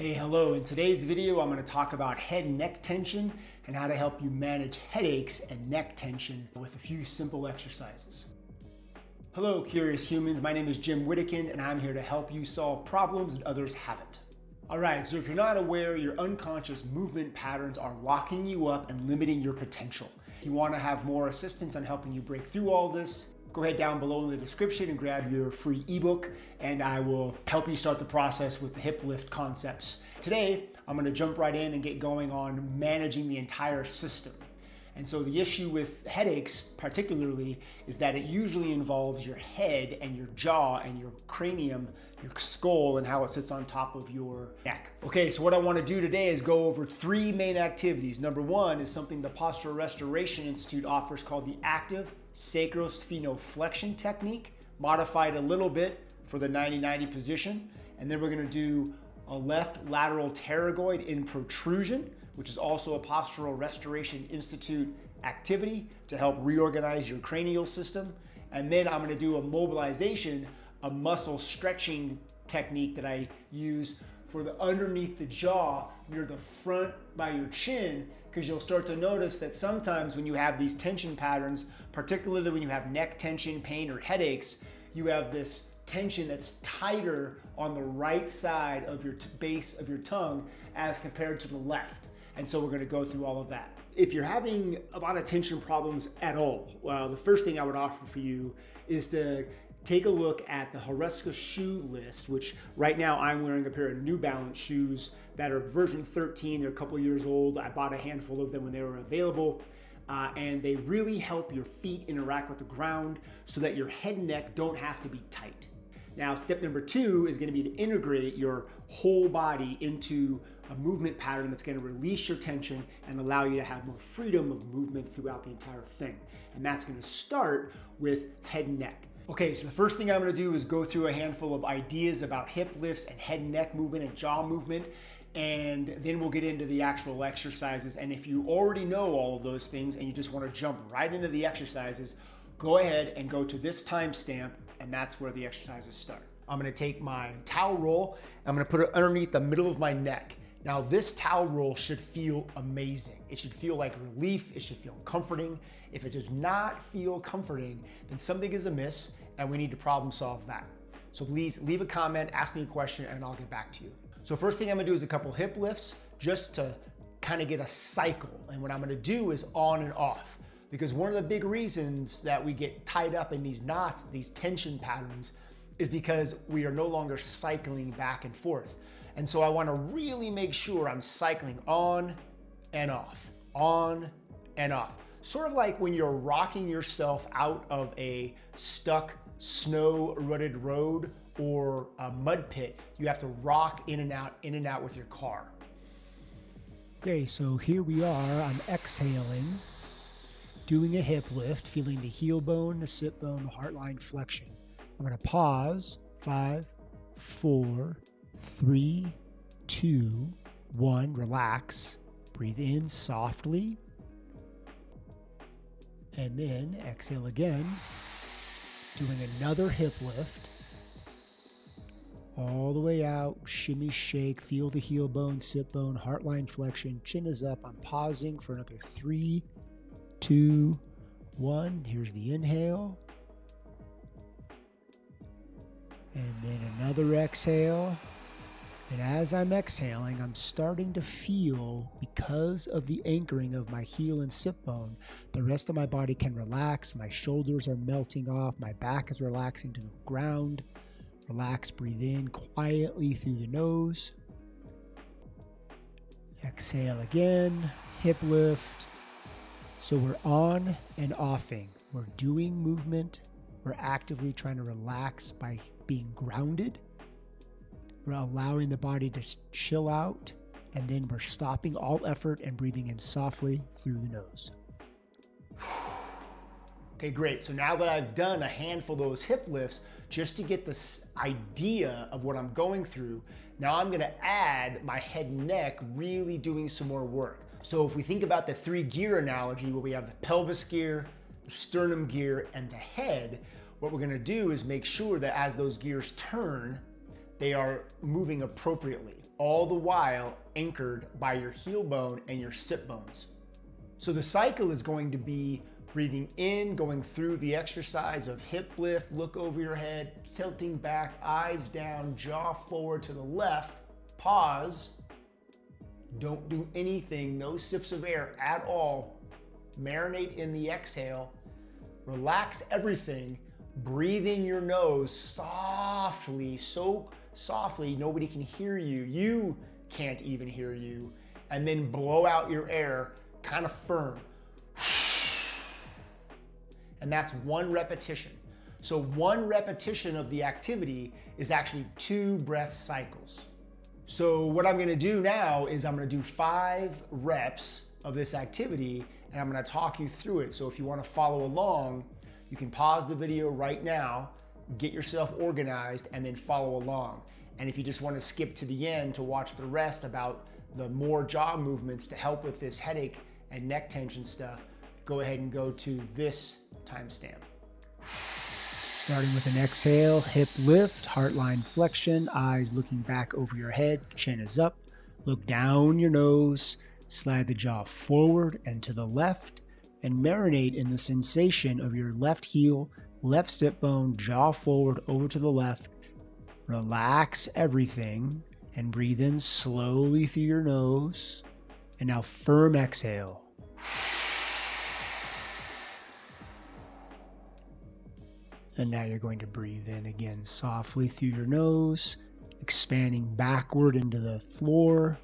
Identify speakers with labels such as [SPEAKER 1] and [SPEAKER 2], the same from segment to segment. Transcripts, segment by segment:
[SPEAKER 1] Hey, hello. In today's video, I'm going to talk about head and neck tension and how to help you manage headaches and neck tension with a few simple exercises. Hello, curious humans. My name is Jim Whittakin, and I'm here to help you solve problems that others haven't. All right, so if you're not aware, your unconscious movement patterns are locking you up and limiting your potential. If you want to have more assistance on helping you break through all this, go ahead down below in the description and grab your free ebook, and I will help you start the process with the hip lift concepts. Today, I'm going to jump right in and get going on managing the entire system. And so the issue with headaches particularly is that it usually involves your head and your jaw and your cranium, your skull, and how it sits on top of your neck. Okay, so what I want to do today is go over three main activities. Number one is something the Postural Restoration Institute offers called the active sacrosphenoflexion technique, modified a little bit for the 90-90 position. And then we're going to do a left lateral pterygoid in protrusion, which is also a Postural Restoration Institute activity to help reorganize your cranial system. And then I'm going to do a mobilization, a muscle stretching technique that I use for the underneath the jaw near the front by your chin, because you'll start to notice that sometimes when you have these tension patterns, particularly when you have neck tension, pain, or headaches, you have this tension that's tighter on the right side of your base of your tongue as compared to the left. And so we're going to go through all of that. If you're having a lot of tension problems at all, well, the first thing I would offer for you is to take a look at the Horesca shoe list, which right now I'm wearing a pair of New Balance shoes that are version 13. They're a couple years old. I bought a handful of them when they were available. And they really help your feet interact with the ground so that your head and neck don't have to be tight. Now, step number two is going to be to integrate your whole body into a movement pattern that's going to release your tension and allow you to have more freedom of movement throughout the entire thing. And that's going to start with head and neck. Okay, so the first thing I'm going to do is go through a handful of ideas about hip lifts and head and neck movement and jaw movement, and then we'll get into the actual exercises. And if you already know all of those things and you just want to jump right into the exercises, go ahead and go to this timestamp, and that's where the exercises start. I'm going to take my towel roll, I'm going to put it underneath the middle of my neck. Now, this towel roll should feel amazing. It should feel like relief. It should feel comforting. If it does not feel comforting, then something is amiss and we need to problem solve that. So please leave a comment, ask me a question, and I'll get back to you. So first thing I'm gonna do is a couple hip lifts just to kind of get a cycle. And what I'm gonna do is on and off, because one of the big reasons that we get tied up in these knots, these tension patterns, is because we are no longer cycling back and forth. And so I wanna really make sure I'm cycling on and off, on and off. Sort of like when you're rocking yourself out of a stuck snow-rutted road or a mud pit, you have to rock in and out with your car. Okay, so here we are, I'm exhaling, doing a hip lift, feeling the heel bone, the sit bone, the heart line flexion. I'm gonna pause, 5, 4, 3, 2, 1, relax, breathe in softly, and then exhale again, doing another hip lift, all the way out, shimmy, shake, feel the heel bone, sit bone, heart line flexion, chin is up. I'm pausing for another 3, 2, 1. Here's the inhale. And then another exhale. And as I'm exhaling, I'm starting to feel, because of the anchoring of my heel and sit bone, the rest of my body can relax. My shoulders are melting off. My back is relaxing to the ground. Relax, breathe in quietly through the nose. Exhale again, hip lift. So we're on and offing. We're doing movement. We're actively trying to relax by being grounded. We're allowing the body to chill out, and then we're stopping all effort and breathing in softly through the nose. Okay, great. So now that I've done a handful of those hip lifts, just to get this idea of what I'm going through, now I'm gonna add my head and neck, really doing some more work. So if we think about the 3-gear analogy, where we have the pelvis gear, the sternum gear, and the head, what we're gonna do is make sure that as those gears turn, they are moving appropriately. all the while anchored by your heel bone and your sit bones. So the cycle is going to be breathing in, going through the exercise of hip lift, look over your head, tilting back, eyes down, jaw forward to the left, pause, don't do anything, no sips of air at all, marinate in the exhale, relax everything, breathe in your nose softly, so softly nobody can hear you, you can't even hear you, and then blow out your air kind of firm. And that's 1 repetition. So 1 repetition of the activity is actually 2 breath cycles. So what I'm gonna do now is I'm gonna do 5 reps of this activity and I'm gonna talk you through it. So if you wanna follow along, you can pause the video right now, get yourself organized, and then follow along. And if you just wanna skip to the end to watch the rest about the more jaw movements to help with this headache and neck tension stuff, go ahead and go to this timestamp. Starting with an exhale, hip lift, heart line flexion, eyes looking back over your head, chin is up, look down your nose, slide the jaw forward and to the left, and marinate in the sensation of your left heel, left sit bone, jaw forward over to the left. Relax everything and breathe in slowly through your nose. And now firm exhale. And now you're going to breathe in again softly through your nose, expanding backward into the floor,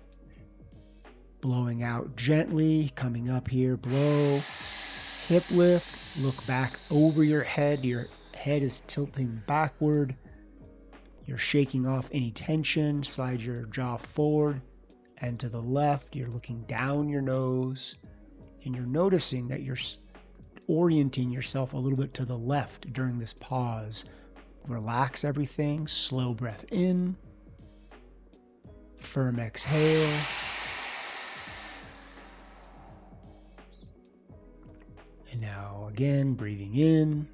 [SPEAKER 1] blowing out gently, coming up here, blow, hip lift, look back over your head is tilting backward, you're shaking off any tension, slide your jaw forward and to the left, you're looking down your nose, and you're noticing that you're orienting yourself a little bit to the left during this pause. Relax everything, slow breath in, firm exhale, and now again breathing in,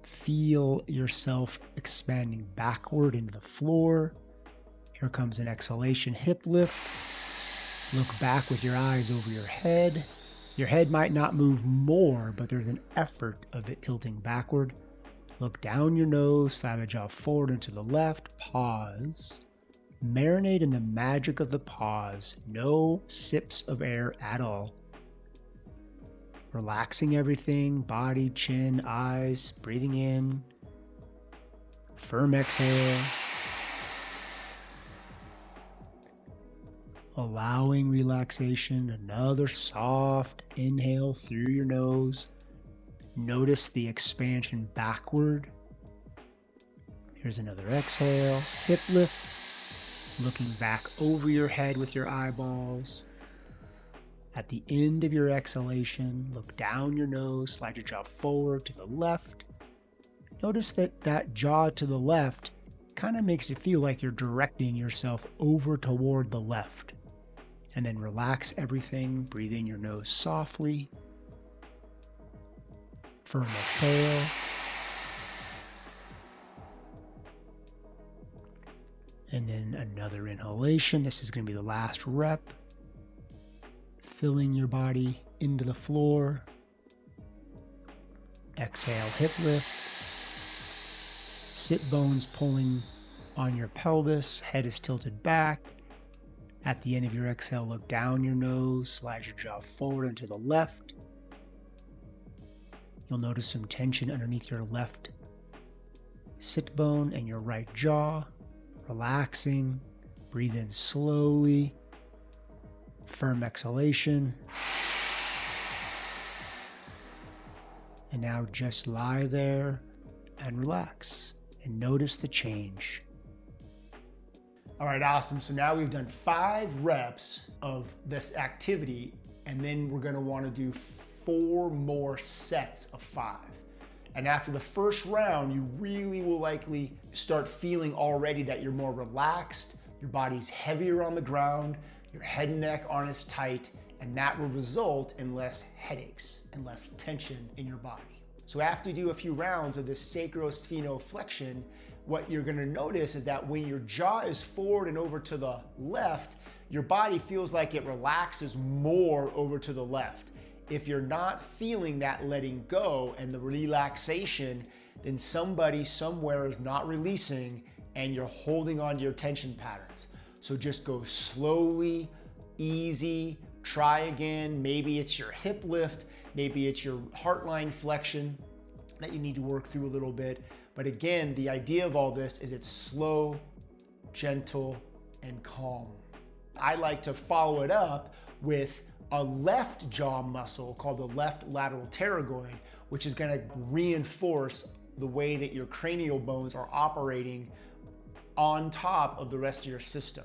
[SPEAKER 1] feel yourself expanding backward into the floor. Here comes an exhalation, hip lift, look back with your eyes over your head. Your head might not move more, but there's an effort of it tilting backward. Look down your nose, slide the jaw forward and to the left, pause. Marinate in the magic of the pause, no sips of air at all. Relaxing everything, body, chin, eyes, breathing in. Firm exhale. Allowing relaxation, another soft inhale through your nose. Notice the expansion backward. Here's another exhale, hip lift, looking back over your head with your eyeballs. At the end of your exhalation, look down your nose, slide your jaw forward to the left. Notice that jaw to the left kind of makes it feel like you're directing yourself over toward the left. And then relax everything, breathe in your nose softly. Firm exhale. And then another inhalation. This is going to be the last rep. Filling your body into the floor. Exhale, hip lift. Sit bones pulling on your pelvis, head is tilted back. At the end of your exhale, look down your nose, slide your jaw forward and to the left. You'll notice some tension underneath your left sit bone and your right jaw. Relaxing. Breathe in slowly. Firm exhalation. And now just lie there and relax and notice the change. All right, awesome. So now we've done 5 reps of this activity, and then we're gonna wanna do 4 more sets of 5. And after the first round, you really will likely start feeling already that you're more relaxed, your body's heavier on the ground, your head and neck aren't as tight, and that will result in less headaches and less tension in your body. So after you do a few rounds of this sacrosphenoflexion, what you're gonna notice is that when your jaw is forward and over to the left, your body feels like it relaxes more over to the left. If you're not feeling that letting go and the relaxation, then somebody somewhere is not releasing and you're holding on to your tension patterns. So just go slowly, easy, try again. Maybe it's your hip lift, maybe it's your heart line flexion that you need to work through a little bit. But again, the idea of all this is it's slow, gentle, and calm. I like to follow it up with a left jaw muscle called the left lateral pterygoid, which is gonna reinforce the way that your cranial bones are operating on top of the rest of your system.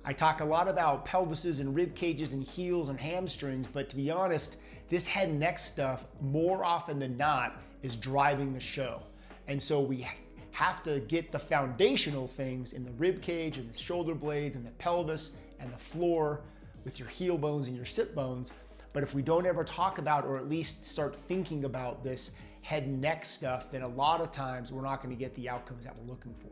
[SPEAKER 1] I talk a lot about pelvises and rib cages and heels and hamstrings, but to be honest, this head and neck stuff more often than not is driving the show. And so we have to get the foundational things in the rib cage and the shoulder blades and the pelvis and the floor with your heel bones and your sit bones. But if we don't ever talk about, or at least start thinking about this head and neck stuff, then a lot of times we're not gonna get the outcomes that we're looking for.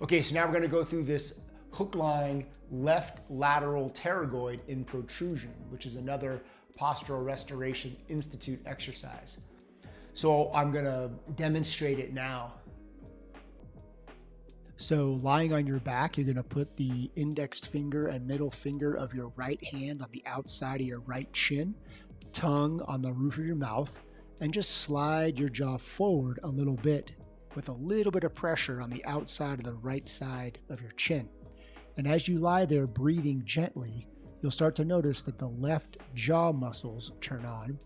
[SPEAKER 1] Okay, so now we're gonna go through this hook line left lateral pterygoid in protrusion, which is another Postural Restoration Institute exercise. So I'm gonna demonstrate it now. So lying on your back, you're gonna put the index finger and middle finger of your right hand on the outside of your right chin, tongue on the roof of your mouth, and just slide your jaw forward a little bit with a little bit of pressure on the outside of the right side of your chin. And as you lie there breathing gently, you'll start to notice that the left jaw muscles turn on,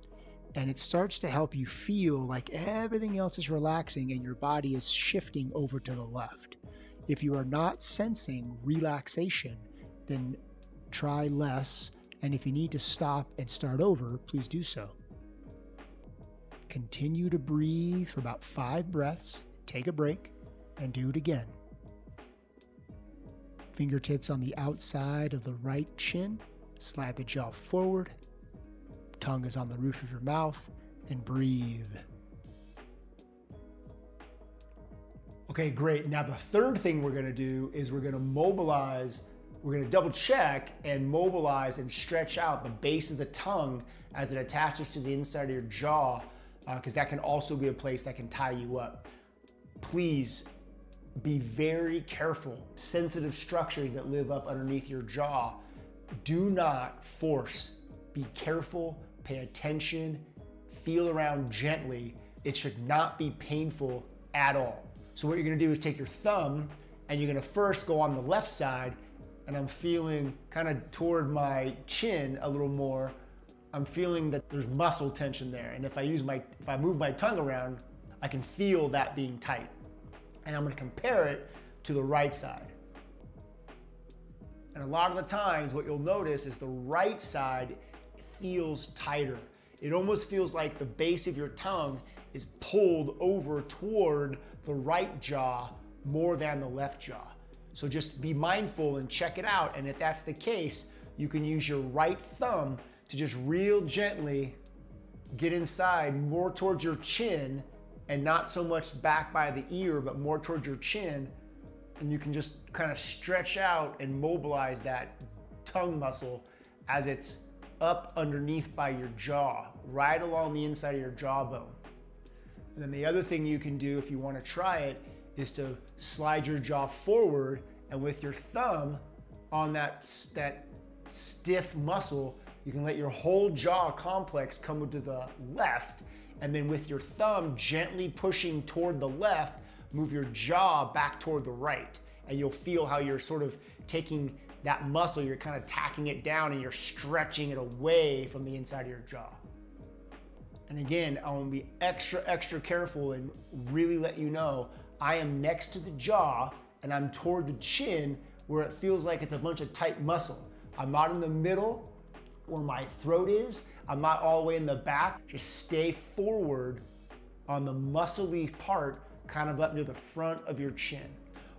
[SPEAKER 1] and it starts to help you feel like everything else is relaxing and your body is shifting over to the left. If you are not sensing relaxation, then try less, and if you need to stop and start over, please do so. Continue to breathe for about 5 breaths, take a break, and do it again. Fingertips on the outside of the right chin, slide the jaw forward, tongue is on the roof of your mouth, and breathe. Okay, great. Now the third thing we're gonna do is we're gonna mobilize, we're gonna double check and mobilize and stretch out the base of the tongue as it attaches to the inside of your jaw, because that can also be a place that can tie you up. Please be very careful. Sensitive structures that live up underneath your jaw, do not force. Be careful, pay attention, feel around gently. It should not be painful at all. So what you're gonna do is take your thumb and you're gonna first go on the left side, and I'm feeling kind of toward my chin a little more. I'm feeling that there's muscle tension there. And if I move my tongue around, I can feel that being tight. And I'm gonna compare it to the right side. And a lot of the times what you'll notice is the right side feels tighter. It almost feels like the base of your tongue is pulled over toward the right jaw more than the left jaw. So just be mindful and check it out. And if that's the case, you can use your right thumb to just real gently get inside more towards your chin, and not so much back by the ear, but more towards your chin. And you can just kind of stretch out and mobilize that tongue muscle as it's up underneath by your jaw, right along the inside of your jawbone. And then the other thing you can do if you want to try it is to slide your jaw forward, and with your thumb on that stiff muscle, you can let your whole jaw complex come to the left, and then with your thumb gently pushing toward the left, move your jaw back toward the right. And you'll feel how you're sort of taking that muscle, you're kind of tacking it down and you're stretching it away from the inside of your jaw. And again, I want to be extra careful and really let you know, I am next to the jaw and I'm toward the chin where it feels like it's a bunch of tight muscle. I'm not in the middle where my throat is. I'm not all the way in the back. Just stay forward on the muscly part, kind of up near the front of your chin.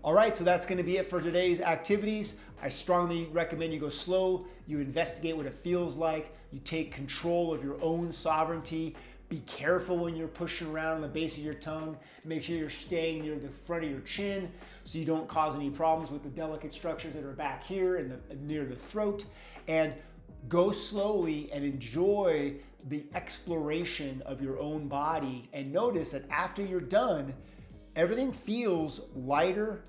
[SPEAKER 1] All right, so that's gonna be it for today's activities. I strongly recommend you go slow, you investigate what it feels like, you take control of your own sovereignty, Be careful when you're pushing around on the base of your tongue. Make sure you're staying near the front of your chin so you don't cause any problems with the delicate structures that are back here and near the throat. And go slowly and enjoy the exploration of your own body, and notice that after you're done, everything feels lighter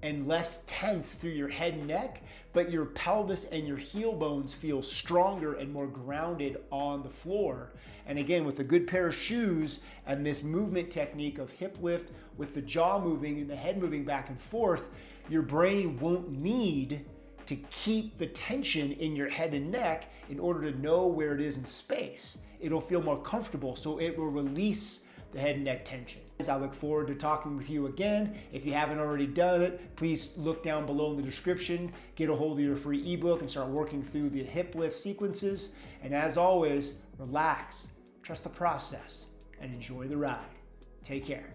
[SPEAKER 1] and less tense through your head and neck, but your pelvis and your heel bones feel stronger and more grounded on the floor. And again, with a good pair of shoes and this movement technique of hip lift with the jaw moving and the head moving back and forth, your brain won't need to keep the tension in your head and neck in order to know where it is in space. It'll feel more comfortable, so it will release the head and neck tension. I look forward to talking with you again. If you haven't already done it, please look down below in the description, get a hold of your free ebook and start working through the hip lift sequences. And as always, relax, trust the process, and enjoy the ride. Take care.